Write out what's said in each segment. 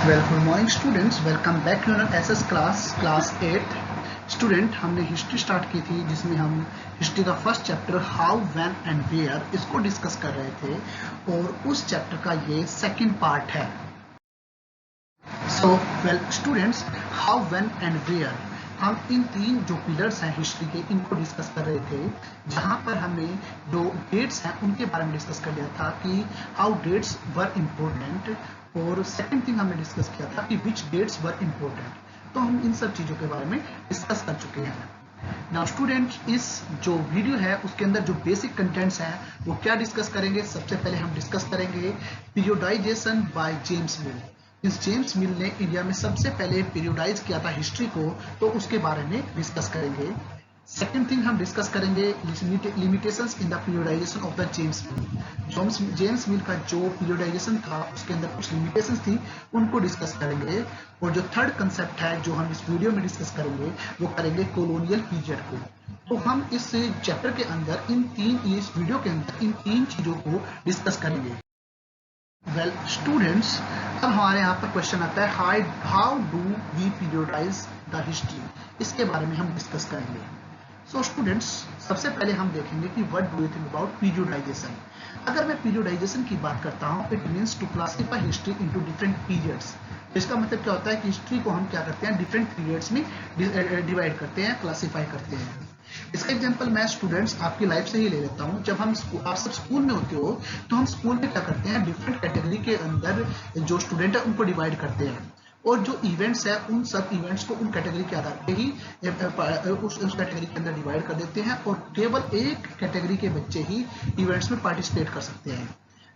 Well good morning students, welcome back to your SS class 8। Student, हमने history start की थी जिसमें हम हिस्ट्री का first chapter how when and where इसको डिस्कस कर रहे थे और उस चैप्टर का ये सेकंड पार्ट है। So well students, how when and where हम इन तीन जो पिलर्स हैं हिस्ट्री के इनको डिस्कस कर रहे थे, जहां पर हमने जो डेट्स हैं उनके बारे में डिस्कस कर लिया था कि हाउ डेट्स वर इम्पोर्टेंट, और सेकंड थिंग हमने डिस्कस किया था कि विच डेट्स वर इम्पोर्टेंट। तो हम इन सब चीजों के बारे में डिस्कस कर चुके हैं। नाउ स्टूडेंट, इस जो वीडियो है उसके अंदर जो बेसिक कंटेंट्स हैं वो क्या डिस्कस करेंगे। सबसे पहले हम डिस्कस करेंगे पीरियोडाइजेशन बाय जेम्स मिल। इस जेम्स मिल ने इंडिया में सबसे पहले पीरियोडाइज किया था हिस्ट्री को, तो उसके बारे में डिस्कस करेंगे। सेकेंड थिंग हम डिस्कस करेंगे limitations in the periodisation of the James Mill. James Mill का जो पीरियोडाइजेशन था उसके अंदर कुछ लिमिटेशंस थी, उनको डिस्कस करेंगे। और जो थर्ड कंसेप्ट है जो हम इस वीडियो में डिस्कस करेंगे वो करेंगे कॉलोनियल पीरियड को। तो हम इस चैप्टर के अंदर इस वीडियो के अंदर इन तीन चीजों को डिस्कस करेंगे। वेल स्टूडेंट्स, अब हमारे यहाँ पर क्वेश्चन आता है how do we periodise the history, इसके बारे में हम डिस्कस करेंगे। सो स्टूडेंट्स, सबसे पहले हम देखेंगे कि what do you think about periodisation. अगर मैं पीरियोडाइजेशन की बात करता हूँ, it means to classify history into different periods. इसका मतलब क्या होता है कि हिस्ट्री को हम क्या करते हैं, डिफरेंट पीरियड्स में डिवाइड करते हैं, क्लासिफाई करते हैं। इसका एग्जांपल मैं स्टूडेंट्स आपकी लाइफ से ही ले लेता हूँ। जब आप सब स्कूल में होते हो तो हम स्कूल में क्या करते हैं, डिफरेंट कैटेगरी के अंदर जो स्टूडेंट है उनको डिवाइड करते हैं, और जो इवेंट्स है उन सब इवेंट्स को उन कैटेगरी के आधार पे ही उस कैटेगरी के अंदर डिवाइड कर देते हैं, और केवल एक कैटेगरी के बच्चे ही इवेंट्स में पार्टिसिपेट कर सकते हैं।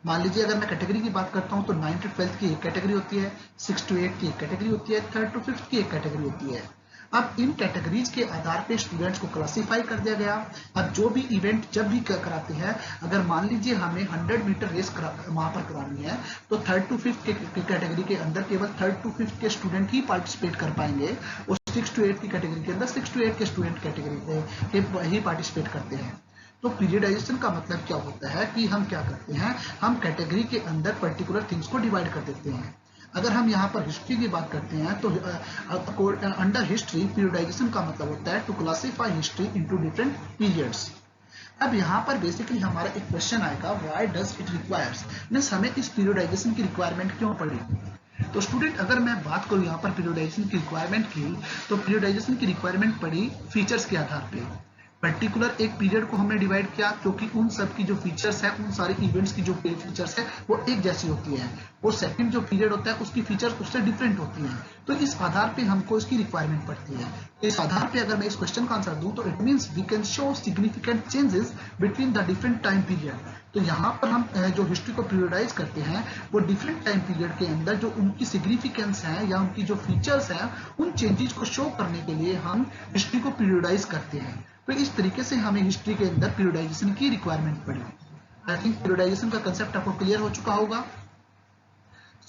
मान लीजिए अगर मैं कैटेगरी की बात करता हूं तो 9th to 12th की एक कैटेगरी होती है, 6 to 8 की एक कैटेगरी होती है, 3rd to 5th की एक कैटेगरी होती है। अब इन कैटेगरीज के आधार पे स्टूडेंट्स को क्लासिफाई कर दिया गया। अब जो भी इवेंट जब भी कराते हैं, अगर मान लीजिए हमें 100 मीटर रेस वहां पर करानी है, तो 3rd to 5th के कैटेगरी के अंदर केवल 3rd to 5th के स्टूडेंट ही पार्टिसिपेट कर पाएंगे, और 6 to 8 की कैटेगरी के अंदर 6 to 8 के स्टूडेंट कैटेगरी के ही पार्टिसिपेट करते हैं। तो पीरियडाइजेशन का मतलब क्या होता है कि हम क्या करते हैं, हम कैटेगरी के अंदर पर्टिकुलर थिंग्स को डिवाइड कर देते हैं। अगर हम यहाँ पर हिस्ट्री की बात करते हैं तो अंडर हिस्ट्री पीरियडाइजेशन का मतलब होता है to classify history into different periods. अब यहाँ पर बेसिकली हमारा एक क्वेश्चन आएगा, why does it requires, means हमें इस पीरियडाइजेशन की रिक्वायरमेंट क्यों पड़ी। तो स्टूडेंट, अगर मैं बात करूँ यहाँ पर पीरियडाइजेशन की रिक्वायरमेंट की, तो पीरियडाइजेशन की रिक्वायरमेंट पड़ी फीचर्स के आधार पे। पर्टिकुलर एक पीरियड को हमने डिवाइड किया क्योंकि उन सब की जो फीचर्स है, उन सारे इवेंट्स की जो फीचर्स है वो एक जैसी होती है, और सेकंड जो पीरियड होता है उसकी फीचर्स उससे डिफरेंट होती हैं। तो इस आधार पे हमको इसकी रिक्वायरमेंट पड़ती है। इस आधार पे अगर मैं इस क्वेश्चन का आंसर दूं तो it means we can show significant changes between the different time period. तो यहाँ पर हम जो हिस्ट्री को पीरियडाइज करते हैं वो डिफरेंट टाइम पीरियड के अंदर जो उनकी सिग्निफिकेंस है या उनकी जो फीचर्स है, उन चेंजेस को शो करने के लिए हम हिस्ट्री को पीरियडाइज करते हैं। तो इस तरीके से हमें हिस्ट्री के अंदर पीरियडाइजेशन की रिक्वायरमेंट पड़ी। आई थिंक पीरियडाइजेशन का कंसेप्ट आपको क्लियर हो चुका होगा।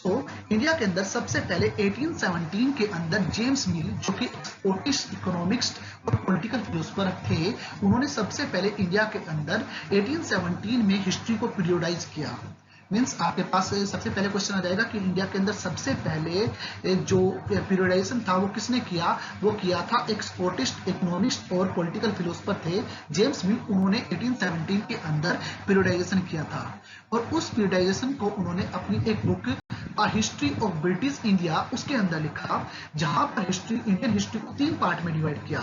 इंडिया के अंदर सबसे पहले 1817 के अंदर जेम्स मिल, जो कि स्कॉटिश इकोनॉमिस्ट और पॉलिटिकल फिलोसोफर थे, उन्होंने सबसे पहले इंडिया के अंदर 1817 में हिस्ट्री को पीरियडाइज किया। मीन्स आपके पास सबसे पहले क्वेश्चन आ जाएगा कि इंडिया के अंदर सबसे पहले जो पीरियडाइजेशन था वो किसने किया। वो किया था एक स्कॉटिश इकोनॉमिस्ट और पॉलिटिकल फिलोसोफर थे, जेम्स मिल। उन्होंने 1817 के अंदर पीरियडाइजेशन किया था, और उस पीरियडाइजेशन को उन्होंने अपनी एक book a history of British India उसके अंदर लिखा, जहां पर इंडियन हिस्ट्री को 3 पार्ट में डिवाइड किया।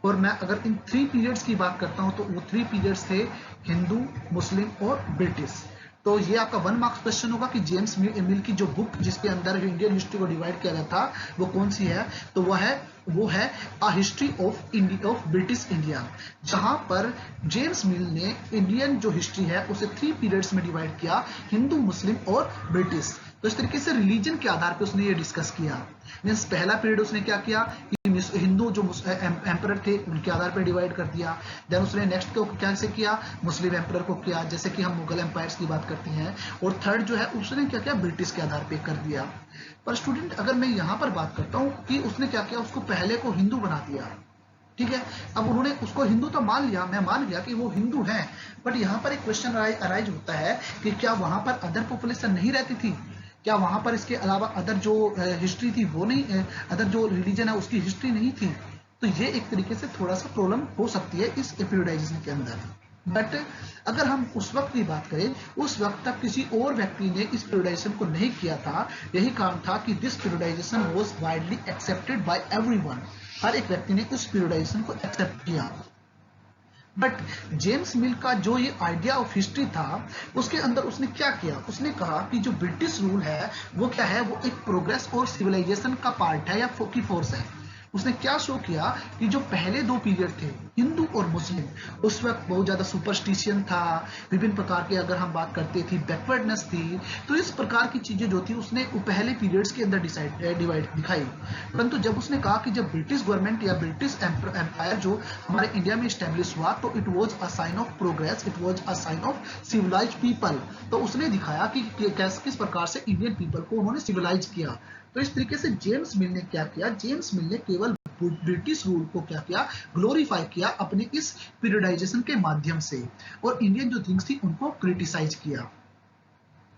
और मैं अगर इन 3 पीरियड्स की बात करता हूं तो वो 3 पीरियड्स थे हिंदू, मुस्लिम और ब्रिटिश। तो ये आपका 1 मार्क्स क्वेश्चन होगा कि जेम्स मिल की जो बुक जिसके अंदर इंडियन हिस्ट्री को डिवाइड किया गया था वो कौन सी है, तो वो है a history of British India, जहां पर जेम्स मिल ने इंडियन जो हिस्ट्री है उसे 3 पीरियड्स में डिवाइड किया, हिंदू, मुस्लिम और ब्रिटिश। तो इस तरीके से रिलीजन के आधार पर उसने ये डिस्कस किया। मीन्स पहला पीरियड उसने क्या किया, हिंदू जो एम्परर थे उनके आधार पर डिवाइड कर दिया। देन उसने नेक्स्ट को कैसे किया, मुस्लिम एम्परर को किया, जैसे कि हम मुगल एम्पायर्स की बात करते हैं। और थर्ड जो है उसने क्या किया, ब्रिटिश के आधार पर कर दिया। पर स्टूडेंट, अगर मैं यहाँ पर बात करता हूँ कि उसने क्या किया, उसको पहले को हिंदू बना दिया। ठीक है, अब उन्होंने उसको हिंदू तो मान लिया, मैं मान लिया कि वो हिंदू है, बट यहाँ पर एक क्वेश्चन अराइज होता है कि क्या वहां पर अदर पॉपुलेशन नहीं रहती थी। क्या वहां पर इसके अलावा अदर जो हिस्ट्री थी वो नहीं, अदर जो रिलीजन है उसकी हिस्ट्री नहीं थी? तो ये एक तरीके से थोड़ा सा प्रॉब्लम हो सकती है इस पीरियडाइजेशन के अंदर। बट अगर हम उस वक्त की बात करें, उस वक्त तक किसी और व्यक्ति ने इस पीरियडाइजेशन को नहीं किया था। यही कारण था कि this periodisation was widely accepted by everyone. हर एक व्यक्ति ने उस पीरियडाइजेशन को एक्सेप्ट किया। बट जेम्स मिल का जो ये आइडिया ऑफ हिस्ट्री था, उसके अंदर उसने क्या किया, उसने कहा कि जो ब्रिटिश रूल है वो क्या है, वो एक प्रोग्रेस और सिविलाइजेशन का पार्ट है या की फोर्स है। उसने क्या शो किया कि जो पहले दो पीरियड थे, हिंदू और मुस्लिम, उस वक्त बहुत ज्यादा सुपरस्टिशन था, विभिन्न प्रकार के अगर हम बात करते थी बैकवर्डनेस थी। तो इस प्रकार की चीजें जो थी उसने पहले पीरियड्स के अंदर डिवाइड दिखाई। परंतु जब उसने कहा कि जब ब्रिटिश गवर्नमेंट या ब्रिटिश एम्पायर जो हमारे इंडिया में स्टैब्लिश हुआ, तो it was a sign of progress, it was a sign of civilised people. तो उसने दिखाया कि किस प्रकार से इंडियन पीपल को उन्होंने सिविलाइज किया। तो इस तरीके से जेम्स मिल ने क्या किया, जेम्स मिल ने केवल ब्रिटिश रूल को क्या किया, ग्लोरीफाई किया अपने इस पीरियडाइजेशन के माध्यम से, और इंडियन जो थिंग्स थी उनको क्रिटिसाइज किया।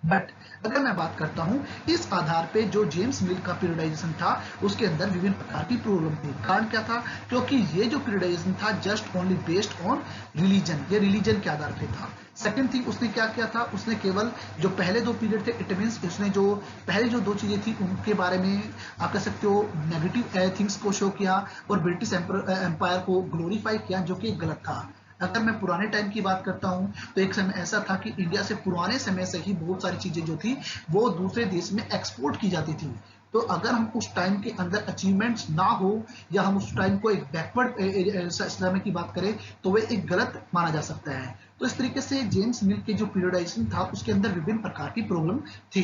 बट अगर मैं बात करता हूं, इस आधार पे जो जेम्स मिल का पीरियडाइजेशन था उसके अंदर विभिन्न प्रकार की प्रॉब्लम थी। कारण क्या था, क्योंकि ये जो पीरियडाइजेशन था just only based on religion, ये रिलीजन के आधार पे था। सेकंड थिंग उसने क्या किया था, उसने केवल जो पहले दो पीरियड थे, इट मींस उसने जो पहले जो दो चीजें थी उनके बारे में आप कह सकते हो नेगेटिव थिंग्स को शो किया और ब्रिटिश एम्पायर को ग्लोरीफाई किया, जो कि गलत था। अगर मैं पुराने टाइम की बात करता हूं, तो एक समय ऐसा था कि इंडिया से पुराने समय से ही बहुत सारी चीजें जो थी वो दूसरे देश में एक्सपोर्ट की जाती थी। तो अगर हम उस टाइम के अंदर अचीवमेंट्स ना हो, या हम उस टाइम को एक बैकवर्ड समय की बात करें, तो वह एक गलत माना जा सकता है। तो इस तरीके से जेम्स मिल के जो पीरियडाइजेशन था उसके अंदर विभिन्न प्रकार की प्रॉब्लम थी।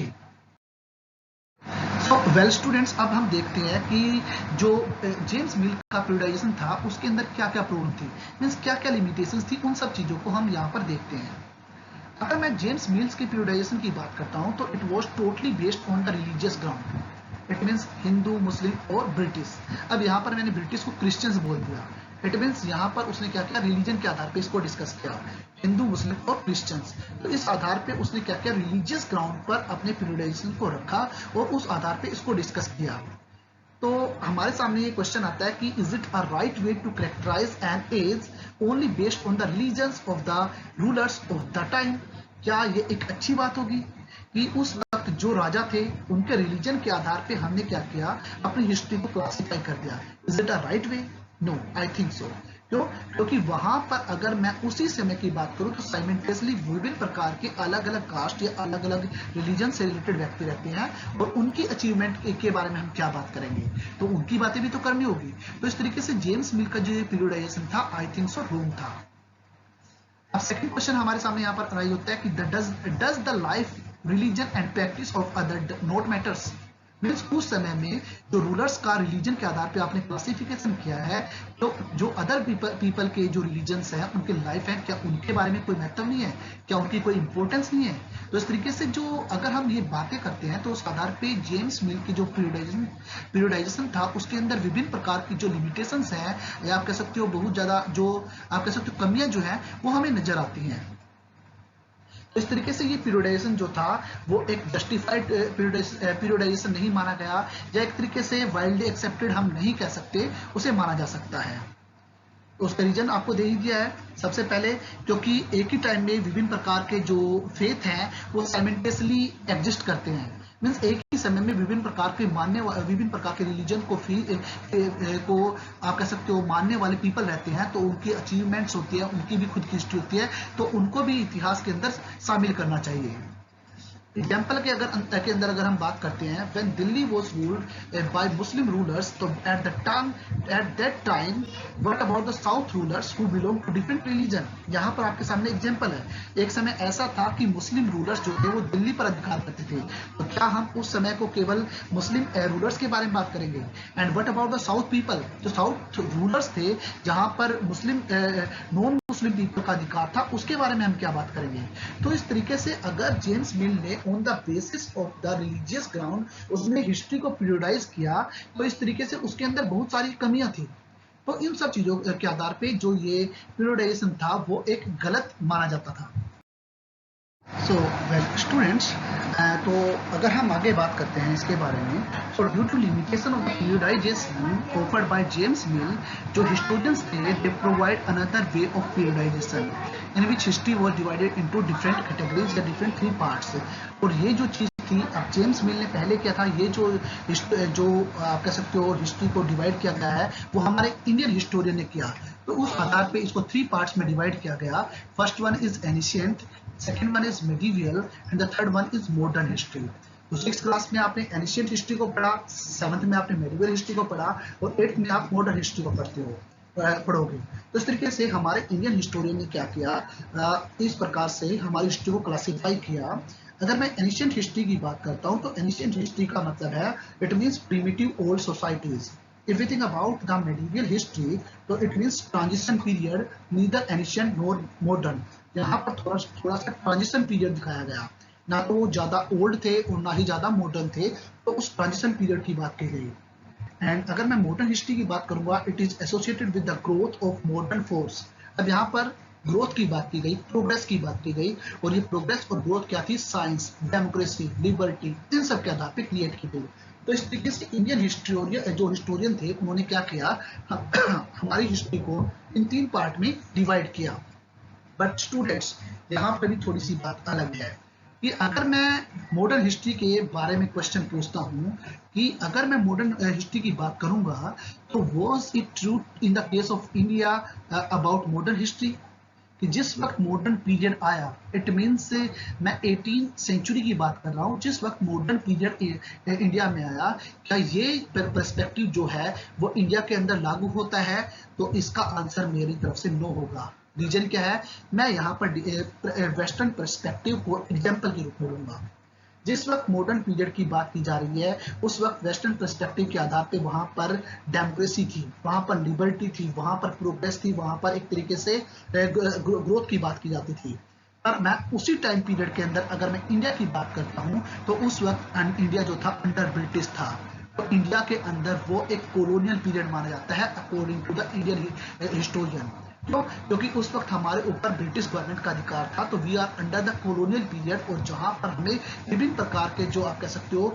तो वेल स्टूडेंट्स, अब हम देखते हैं कि जो जेम्स मिल का पीरियडाइजेशन था उसके अंदर क्या क्या प्रॉब्लम थी, मीन्स क्या क्या लिमिटेशंस थी, उन सब चीजों को हम यहाँ पर देखते हैं। अगर मैं जेम्स मिल्स के पीरियडाइजेशन की बात करता हूँ, तो it was totally based on the religious ground. It means Hindu, Muslim और ब्रिटिश। अब यहाँ पर मैंने ब्रिटिश को क्रिश्चियंस बोल दिया। इट मीन्स यहाँ पर उसने क्या किया, रिलीजन के आधार पे इसको डिस्कस किया, हिंदू, मुस्लिम और क्रिश्चियंस। तो इस आधार पे उसने क्या किया, रिलीजियस ग्राउंड पर अपने पीरियडाइजेशन को रखा और उस आधार पे इसको डिस्कस किया। तो हमारे सामने ये क्वेश्चन आता है कि is it a right way to characterise an age only based on the religions of the rulers of the time? क्या ये एक अच्छी बात होगी कि उस वक्त जो राजा थे उनके रिलीजन के आधार पे हमने क्या किया, अपनी हिस्ट्री को क्लासिफाई कर दिया? Is it a right way? No, I think so. क्यों? क्योंकि वहां पर अगर मैं उसी समय की बात करूं, तो साइमल्टेनियसली विभिन्न प्रकार के अलग अलग कास्ट या अलग अलग रिलीजन से रिलेटेड व्यक्ति रहते हैं, और उनकी अचीवमेंट के बारे में हम क्या बात करेंगे, तो उनकी बातें भी तो करनी होगी। तो इस तरीके से जेम्स मिल का जो पीरियडाइजेशन था, आई थिंक सो रॉन्ग था। अब सेकंड क्वेश्चन हमारे सामने यहाँ पर अराइज होता है कि does the life, religion and practice of other not matters? Means उस समय में जो रूलर्स का रिलीजन के आधार पे आपने क्लासिफिकेशन किया है, तो जो अदर पीपल के जो रिलीजन्स हैं, उनके लाइफ है, क्या उनके बारे में कोई महत्व नहीं है, क्या उनकी कोई इंपॉर्टेंस नहीं है? तो इस तरीके से जो अगर हम ये बातें करते हैं, तो उस आधार पे जेम्स मिल की जो पीरियडाइजेशन था उसके अंदर विभिन्न प्रकार की जो लिमिटेशंस हैं, या आप कह सकते हो बहुत ज्यादा जो आप कह सकते हो कमियां जो है वो हमें नजर आती हैं। इस तरीके से ये पीरियडाइजेशन जो था वो एक जस्टिफाइड पीरियडाइजेशन नहीं माना गया, या एक तरीके से वाइल्डली एक्सेप्टेड हम नहीं कह सकते, उसे माना जा सकता है। उसका रीजन आपको दे ही दिया है। सबसे पहले क्योंकि एक ही टाइम में विभिन्न प्रकार के जो फेथ हैं वो साइमल्टेनियसली एग्जिस्ट करते हैं। मीन्स एक ही समय में विभिन्न प्रकार के विभिन्न प्रकार के रिलीजन को आप कह सकते हो मानने वाले पीपल रहते हैं, तो उनकी अचीवमेंट्स होती है, उनकी भी खुद की हिस्ट्री होती है, तो उनको भी इतिहास के अंदर शामिल करना चाहिए। एग्जाम्पल के अंदर अगर हम बात करते हैं, when Delhi was ruled by Muslim rulers, तो at that time what about the south rulers who belong to different religion? यहाँ पर आपके सामने एग्जाम्पल है। एक समय ऐसा था कि मुस्लिम रूलर्स जो थे वो दिल्ली पर अधिकार करते थे, तो क्या हम उस समय को केवल मुस्लिम रूलर्स के बारे में बात करेंगे? And what about the south people, जो साउथ रूलर्स थे जहां पर मुस्लिम नॉन मुस्लिम पीपल का अधिकार था, उसके बारे में हम क्या बात करेंगे? तो इस तरीके से अगर जेम्स मिल ने on the basis of the religious ground उसने हिस्ट्री को पीरियडाइज किया, तो इस तरीके से उसके अंदर बहुत सारी कमियां थी। तो इन सब चीजों के आधार पे जो ये पीरियडाइजेशन था वो एक गलत माना जाता था। सो वेल स्टूडेंट्स, तो अगर हम आगे बात करते हैं इसके बारे में, so due to limitation of periodisation offered by James Mill, जो हिस्टोरियंस थे they provide another way of periodisation in which history was divided into different categories या डिफरेंट थ्री पार्ट्स। और ये जो चीज़ थी, अब जेम्स मिल ने पहले क्या था, ये जो आप कह सकते हो हिस्ट्री को डिवाइड किया गया है, वो हमारे इंडियन हिस्टोरियन ने किया। तो उस आधार पे इसको थ्री पार्ट्स में डिवाइड किया गया। First one is ancient, second one is medieval and the third one is modern history. तो सिक्स क्लास में आपने एनिशियंट हिस्ट्री को पढ़ा, सेवंथ में आपने मेडिवियल हिस्ट्री को पढ़ा और एट्थ में आप मॉडर्न हिस्ट्री को पढ़ोगे। तो इस तरीके से हमारे इंडियन हिस्टोरियन ने क्या किया, इस प्रकार से हमारी हिस्ट्री को क्लासिफाई किया। अगर मैं एनिशियंट हिस्ट्री की बात करता हूँ तो एनिशियंट हिस्ट्री का मतलब है it means primitive old societies. If we think about the medieval history, तो it means transition period, neither ancient nor modern। यहाँ पर थोड़ा सा ट्रांजिशन पीरियड दिखाया गया, ना तो वो ज्यादा ओल्ड थे और ना ही ज्यादा मॉडर्न थे, तो उस ट्रांजिशन पीरियड की बात की गई। एंड अगर मैं मॉडर्न हिस्ट्री की बात करूंगा, it is associated with the growth of modern force. अब यहाँ पर ग्रोथ की बात की गई, प्रोग्रेस की बात की गई, और ये प्रोग्रेस और ग्रोथ क्या थी, साइंस, डेमोक्रेसी, लिबर्टी, इन सब के आधार पर क्रिएट की गई। तो इस तरीके से इंडियन हिस्टोरियन जो हिस्टोरियन थे उन्होंने क्या किया, हमारी हिस्ट्री को इन तीन पार्ट में डिवाइड किया। बट स्टूडेंट्स, यहाँ पर भी थोड़ी सी बात अलग है कि अगर मैं मॉडर्न हिस्ट्री के बारे में क्वेश्चन पूछता हूँ कि अगर मैं मॉडर्न हिस्ट्री की बात करूंगा तो was it true in the case of India about modern history, कि जिस वक्त मॉडर्न पीरियड आया, इट मीन्स मैं 18th सेंचुरी की बात कर रहा हूँ, जिस वक्त मॉडर्न पीरियड इंडिया में आया, क्या ये पर्सपेक्टिव जो है वो इंडिया के अंदर लागू होता है? तो इसका आंसर मेरी तरफ से नो होगा। रीजन क्या है, मैं यहाँ पर वेस्टर्न पर्सपेक्टिव को एग्जाम्पल के रूप में लूंगा। जिस वक्त मॉडर्न पीरियड की बात की जा रही है उस वक्त वेस्टर्न पर्सपेक्टिव के आधार पे वहां पर डेमोक्रेसी थी, वहां पर लिबर्टी थी, वहां पर प्रोग्रेस थी, वहां पर एक तरीके से ग्रोथ की बात की जाती थी। पर मैं उसी टाइम पीरियड के अंदर अगर मैं इंडिया की बात करता हूं तो उस वक्त इंडिया जो था अंडर ब्रिटिश था। तो इंडिया के अंदर वो एक कॉलोनियल पीरियड माना जाता है according to the Indian historian. क्यों? क्योंकि उस वक्त हमारे ऊपर ब्रिटिश गवर्नमेंट का अधिकार था, तो we are under the colonial period, और जहां पर हमें विभिन्न प्रकार के जो आप कह सकते हो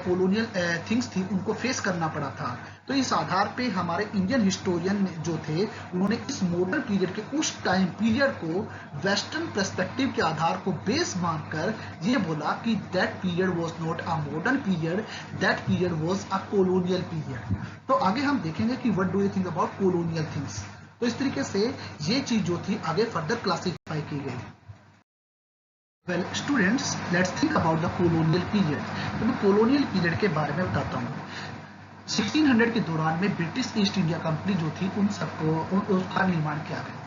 कॉलोनियल थिंग्स थी उनको फेस करना पड़ा था। तो इस आधार पे हमारे इंडियन हिस्टोरियन जो थे उन्होंने इस मॉडर्न पीरियड के उस टाइम पीरियड को वेस्टर्न पर्सपेक्टिव के आधार को बेस मानकर ये बोला कि that period was not a modern period, that period was a colonial period. तो आगे हम देखेंगे कि what do you think about colonial things. तो इस तरीके से ये चीज जो थी आगे फर्दर क्लासिफाई की गई। Well students, let's think about the colonial period. तो मैं कॉलोनियल पीरियड के बारे में बताता हूँ। 1600 के दौरान में ब्रिटिश ईस्ट इंडिया कंपनी जो थी उन सबको उसका निर्माण किया गया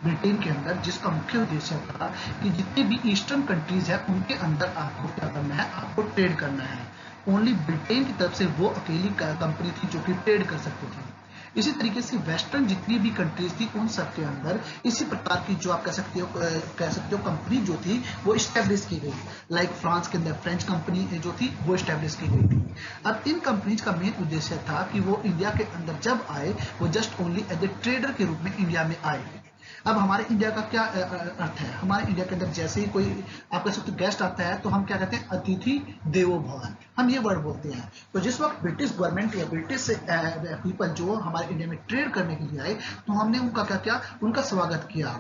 ब्रिटेन के अंदर, जिसका मुख्य उद्देश्य था कि जितने भी ईस्टर्न कंट्रीज है उनके अंदर आपको क्या करना है, आपको ट्रेड करना है। ओनली ब्रिटेन की तरफ से वो अकेली कंपनी थी जो कि ट्रेड कर सकती थी। इसी तरीके से वेस्टर्न जितनी भी कंट्रीज थी उन सब के अंदर इसी प्रकार की जो आप कह सकते हो कंपनी जो थी वो स्टैब्लिश की गई। लाइक फ्रांस के अंदर फ्रेंच कंपनी जो थी वो स्टैब्लिश की गई थी। अब इन कंपनीज का मेन उद्देश्य था कि वो इंडिया के अंदर जब आए वो just only as a trader के रूप में इंडिया में आए। अब हमारे इंडिया का क्या अर्थ है, हमारे इंडिया के अंदर जैसे ही कोई आप कह सकते हो गेस्ट आता है तो हम क्या कहते हैं, अतिथि देवो भव, हम ये वर्ड बोलते हैं। तो जिस वक्त ब्रिटिश गवर्नमेंट या ब्रिटिश पीपल जो हमारे इंडिया में ट्रेड करने के लिए आए तो हमने उनका क्या किया, उनका स्वागत किया।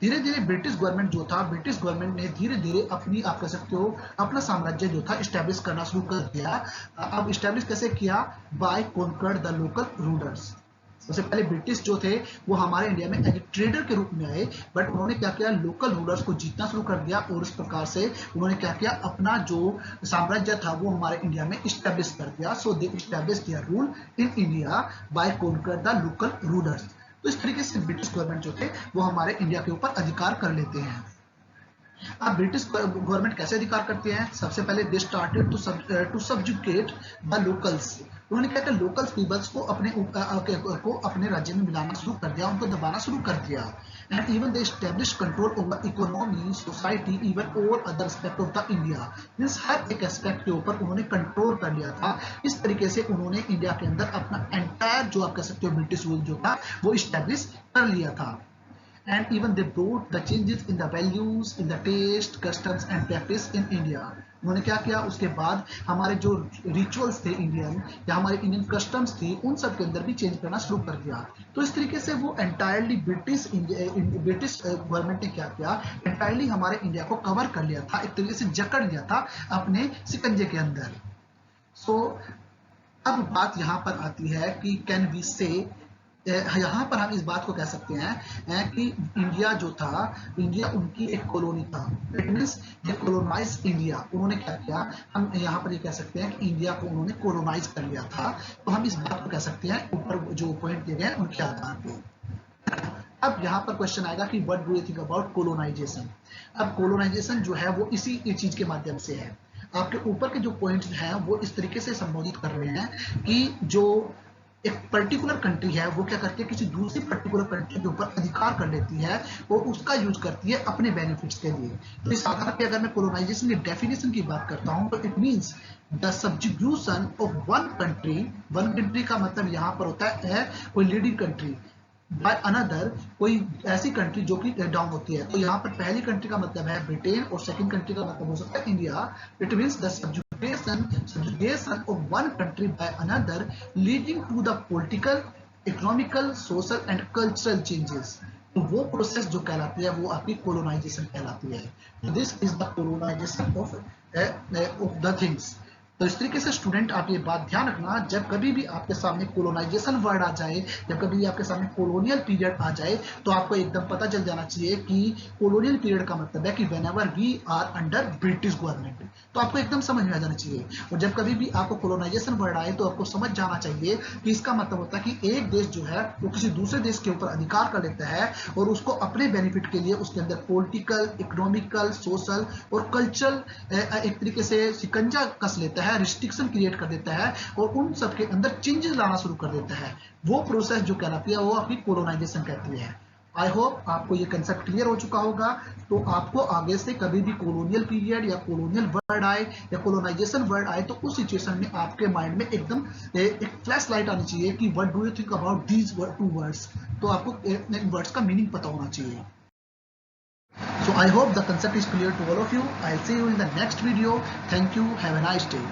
धीरे धीरे ब्रिटिश गवर्नमेंट जो था, ब्रिटिश गवर्नमेंट ने धीरे धीरे अपनी आप कह सकते हो अपना साम्राज्य जो था स्टैब्लिश करना शुरू कर दिया। अब स्टैब्लिश कैसे किया, by conquered the local rulers. सबसे पहले ब्रिटिश जो थे वो हमारे इंडिया में एज ए ट्रेडर के रूप में आए, बट उन्होंने क्या किया, लोकल रूलर्स को जीतना शुरू कर दिया और इस प्रकार से उन्होंने क्या किया, अपना जो साम्राज्य था वो हमारे इंडिया में स्टैब्लिश कर दिया। So they establish their rule in India by conquer the local rulers. तो इस तरीके से ब्रिटिश गवर्नमेंट जो थे वो हमारे इंडिया के ऊपर अधिकार कर लेते हैं। अब ब्रिटिश गवर्नमेंट कैसे अधिकार करते हैं, सबसे पहले they started to subjugate the locals. उन्होंने क्या किया, लोकल पीपल्स को अपने राज्य में मिलाना शुरू कर दिया, उनको दबाना शुरू कर दिया। And even they establish control over economy, society, even over other aspect of the India. Means हर एक एस्पेक्ट के ऊपर उन्होंने कंट्रोल कर लिया था। इस तरीके से उन्होंने इंडिया के अंदर अपना एंटायर जो आप कह सकते हो ब्रिटिश रूल जो था वो एस्टैब्लिश कर लिया था। and even they brought the changes in the values, in the taste, customs and practice in India. उन्होंने क्या किया, उसके बाद हमारे जो रिचुअल्स थे इंडियन या हमारे इंडियन कस्टम्स थी उन सब के अंदर भी चेंज करना शुरू कर दिया। तो इस तरीके से वो एंटायरली ब्रिटिश गवर्नमेंट ने क्या किया, एंटायरली हमारे इंडिया को कवर कर लिया था, एक तरीके से जकड़ लिया था अपने शिकंजे के अंदर। सो अब बात यहाँ पर आती है कि कैन वी से, यहाँ पर हम इस बात को कह सकते हैं कि इंडिया जो था, इंडिया उनकी एक कॉलोनी था। इट मीन्स ये कोलोनाइज इंडिया, उन्होंने क्या किया, हम यहाँ पर ये कह सकते हैं कि इंडिया को उन्होंने कोलोनाइज कर लिया था। तो हम इस बात को कह सकते हैं ऊपर जो पॉइंट दिए गए उनके आधार पर। अब यहाँ पर क्वेश्चन आएगा कि what do you think about colonisation. अब कोलोनाइजेशन जो है वो इसी चीज के माध्यम से है। आपके ऊपर के जो पॉइंट्स हैं वो इस तरीके से संबोधित कर रहे हैं कि जो एक पर्टिकुलर कंट्री है वो क्या करती है, किसी दूसरी पर्टिकुलर कंट्री के ऊपर अधिकार कर लेती है और उसका यूज करती है अपने बेनिफिट्स के लिए। तो इस आधार पे अगर मैं कोलोनाइजेशन की डेफिनेशन की बात करता हूं तो it means the subjugation of one country का मतलब यहाँ पर होता है कोई लीडिंग कंट्री बाय अनदर, कोई ऐसी कंट्री जो कि डाउन होती है। तो यहाँ पर पहली कंट्री का मतलब है ब्रिटेन और सेकंड कंट्री का मतलब हो सकता है India. It means the subjugation of one country by another leading to the political, economical, social and cultural changes. तो वो प्रोसेस जो कहलाती है वो आपकी कोलोनाइजेशन कहलाती है। This is the colonisation of the things. तो इस तरीके से स्टूडेंट आप ये बात ध्यान रखना, जब कभी भी आपके सामने कोलोनाइजेशन वर्ड आ जाए, जब कभी आपके सामने कोलोनियल पीरियड आ जाए, तो आपको एकदम पता चल जाना चाहिए कि कोलोनियल पीरियड का मतलब है कि whenever we are under British government. तो आपको एकदम समझ में आ जाना चाहिए। और जब कभी भी आपको कोलोनाइजेशन वर्ड आए तो आपको समझ जाना चाहिए कि इसका मतलब होता है कि एक देश जो है वो किसी दूसरे देश के ऊपर अधिकार कर लेता है और उसको अपने बेनिफिट के लिए उसके अंदर पॉलिटिकल, इकोनॉमिकल, सोशल और कल्चरल एक तरीके से शिकंजा कस लेता है, रिस्ट्रिक्शन क्रिएट कर देता है और उन सब के अंदर चेंजेस लाना शुरू कर देता है। वो प्रोसेस जो कहलाती है वो आपकी कोलोनाइजेशन कहती है। आई होप आपको ये कंसेप्ट क्लियर हो चुका होगा। तो आपको आगे से कभी भी कोलोनियल पीरियड या कोलोनियल वर्ड आए या कोलोनाइजेशन वर्ड आए तो उस सिचुएशन में आपके माइंड में एकदम एक फ्लैश लाइट आनी चाहिए कि what do you think about these two words. तो आपको इन वर्ड्स का मीनिंग पता होना चाहिए। So I hope the concept is clear to all of you. I'll see you in the next video. Thank you. Have a nice day.